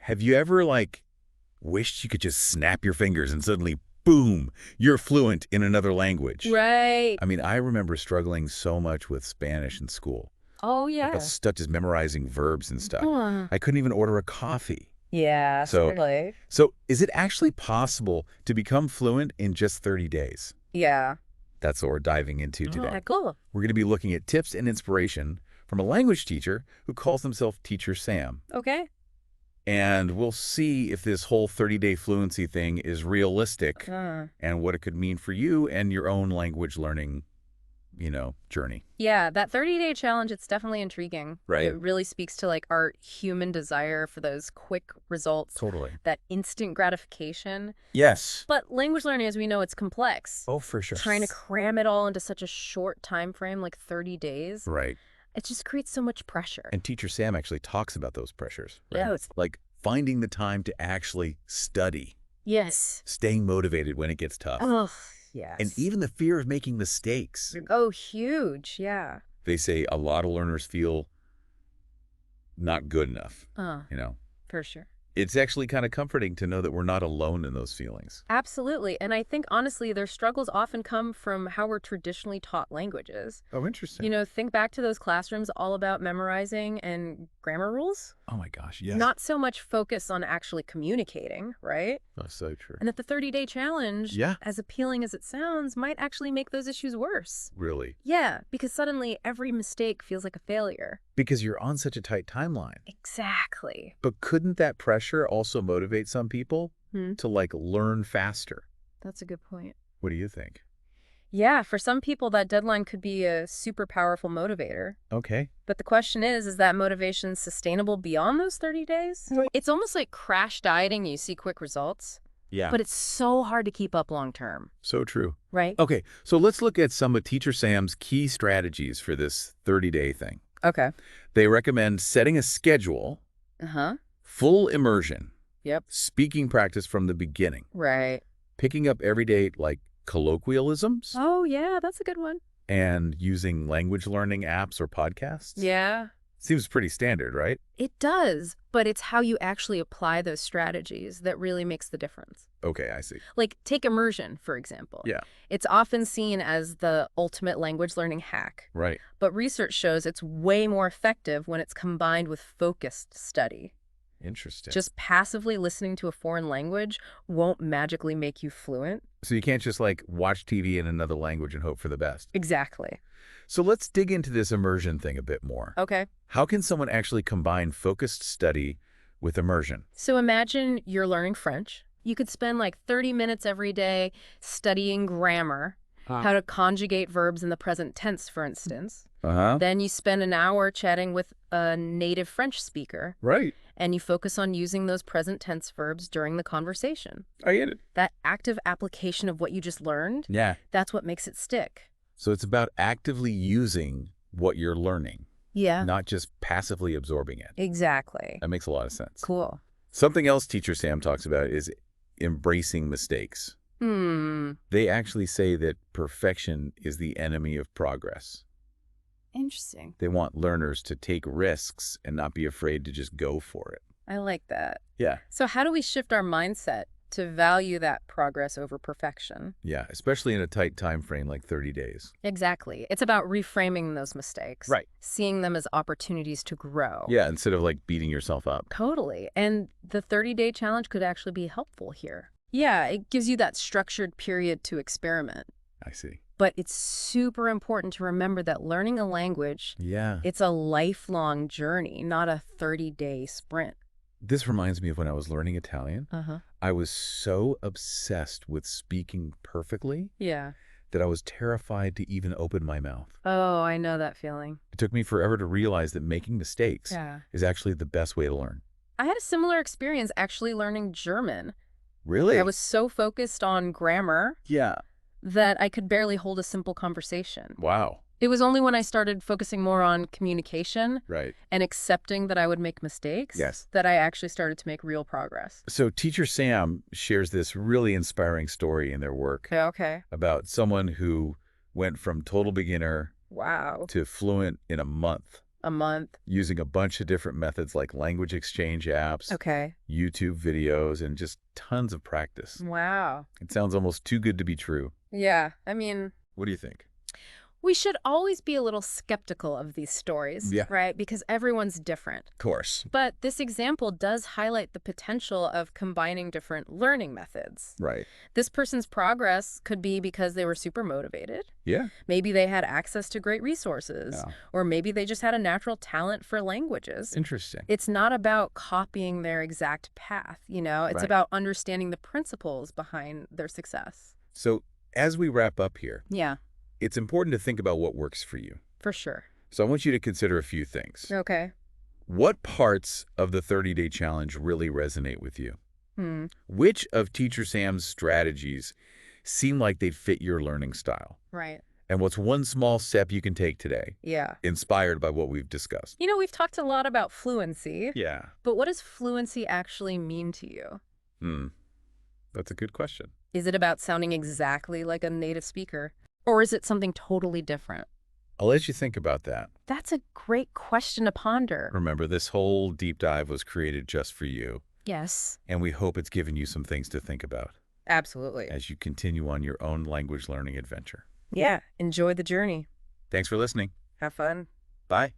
Have you ever, like, wished you could just snap your fingers and suddenly, boom, you're fluent in another language? Right. I mean, I remember struggling so much with Spanish in school. Oh, I got yeah. stuck just memorizing verbs and stuff. Huh. I couldn't even order a coffee. Yeah, So, certainly. so is it actually possible to become fluent in just 30 days? Yeah. That's what we're diving into today. Oh, cool. We're going to be looking at tips and inspiration from a language teacher who calls himself Teacher Sam. Okay. And we'll see if this whole 30-day fluency thing is realistic and what it could mean for you and your own language learning, journey. Yeah, that 30-day challenge, it's definitely intriguing. Right. It really speaks to like our human desire for those quick results, Totally. that instant gratification. Yes. But language learning, as we know, it's complex. Oh, for sure. Trying to cram it all into such a short time frame, like 30 days, Right. it just creates so much pressure. And Teacher Sam actually talks about those pressures. Right? Yeah. Like finding the time to actually study, Yes. staying motivated when it gets tough, Oh, yes. and even the fear of making mistakes. Oh, huge. Yeah. They say a lot of learners feel not good enough, For sure. It's actually kind of comforting to know that we're not alone in those feelings. Absolutely. And I think, honestly, their struggles often come from how we're traditionally taught languages. Oh, interesting. Think back to those classrooms all about memorizing and grammar rules. Oh my gosh, yes. Not so much focus on actually communicating, right? That's so true. And that the 30-day challenge, Yeah. as appealing as it sounds, might actually make those issues worse. Really? Yeah, because suddenly every mistake feels like a failure. Because you're on such a tight timeline. Exactly. But couldn't that pressure also motivate some people to learn faster? That's a good point. What do you think? Yeah, for some people, that deadline could be a super powerful motivator. Okay. But the question is that motivation sustainable beyond those 30 days? It's almost like crash dieting. You see quick results, Yeah. but it's so hard to keep up long term. So true. Right? Okay, so let's look at some of Teacher Sam's key strategies for this 30-day thing. Okay. They recommend setting a schedule, full immersion, Yep. speaking practice from the beginning, Right. picking up everyday colloquialisms, Oh, yeah, that's a good one. and using language learning apps or podcasts. Yeah. Seems pretty standard, right? It does, but it's how you actually apply those strategies that really makes the difference. Okay, I see. Like, take immersion, for example. Yeah. It's often seen as the ultimate language learning hack, Right. but research shows it's way more effective when it's combined with focused study. Interesting. Just passively listening to a foreign language won't magically make you fluent. So you can't just watch TV in another language and hope for the best. Exactly. So let's dig into this immersion thing a bit more. Okay. How can someone actually combine focused study with immersion? So imagine you're learning French. You could spend 30 minutes every day studying grammar, how to conjugate verbs in the present tense, for instance. Then you spend an hour chatting with a native French speaker. Right. And you focus on using those present tense verbs during the conversation. I get it. That active application of what you just learned, Yeah. that's what makes it stick. So it's about actively using what you're learning, Yeah. not just passively absorbing it. Exactly. That makes a lot of sense. Cool. Something else Teacher Sam talks about is embracing mistakes. They actually say that perfection is the enemy of progress. Interesting. They want learners to take risks and not be afraid to just go for it. I like that. Yeah. So how do we shift our mindset to value that progress over perfection? Yeah, especially in a tight time frame like 30 days. Exactly. It's about reframing those mistakes. Right. Seeing them as opportunities to grow. Yeah, instead of beating yourself up. Totally. And the 30-day challenge could actually be helpful here. Yeah, it gives you that structured period to experiment. I see. But it's super important to remember that learning a language, Yeah. it's a lifelong journey, not a 30-day sprint. This reminds me of when I was learning Italian. I was so obsessed with speaking perfectly Yeah. that I was terrified to even open my mouth. Oh, I know that feeling. It took me forever to realize that making mistakes is actually the best way to learn. I had a similar experience actually learning German. Really? I was so focused on grammar Yeah. that I could barely hold a simple conversation. Wow. It was only when I started focusing more on communication Right. and accepting that I would make mistakes Yes. that I actually started to make real progress. So Teacher Sam shares this really inspiring story in their work Okay. about someone who went from total beginner Wow. to fluent in a month. A month. Using a bunch of different methods like language exchange apps, Okay. YouTube videos, and just tons of practice. Wow. It sounds almost too good to be true. Yeah, I mean, What do you think? we should always be a little skeptical of these stories, Yeah. right? Because everyone's different. Of course. But this example does highlight the potential of combining different learning methods. Right. This person's progress could be because they were super motivated. Yeah. Maybe they had access to great resources. Yeah. Or maybe they just had a natural talent for languages. Interesting. It's not about copying their exact path, you know? It's Right. about understanding the principles behind their success. So as we wrap up here, Yeah, it's important to think about what works for you. for sure. So I want you to consider a few things. Okay. What parts of the 30-day challenge really resonate with you? Which of Teacher Sam's strategies seem like they'd fit your learning style? Right. And what's one small step you can take today, Yeah. inspired by what we've discussed? You know, we've talked a lot about fluency. Yeah. But what does fluency actually mean to you? That's a good question. Is it about sounding exactly like a native speaker? Or is it something totally different? I'll let you think about that. That's a great question to ponder. Remember, this whole deep dive was created just for you, Yes, and we hope it's given you some things to think about absolutely. as you continue on your own language learning adventure. Yeah, enjoy the journey. Thanks for listening. Have fun. Bye.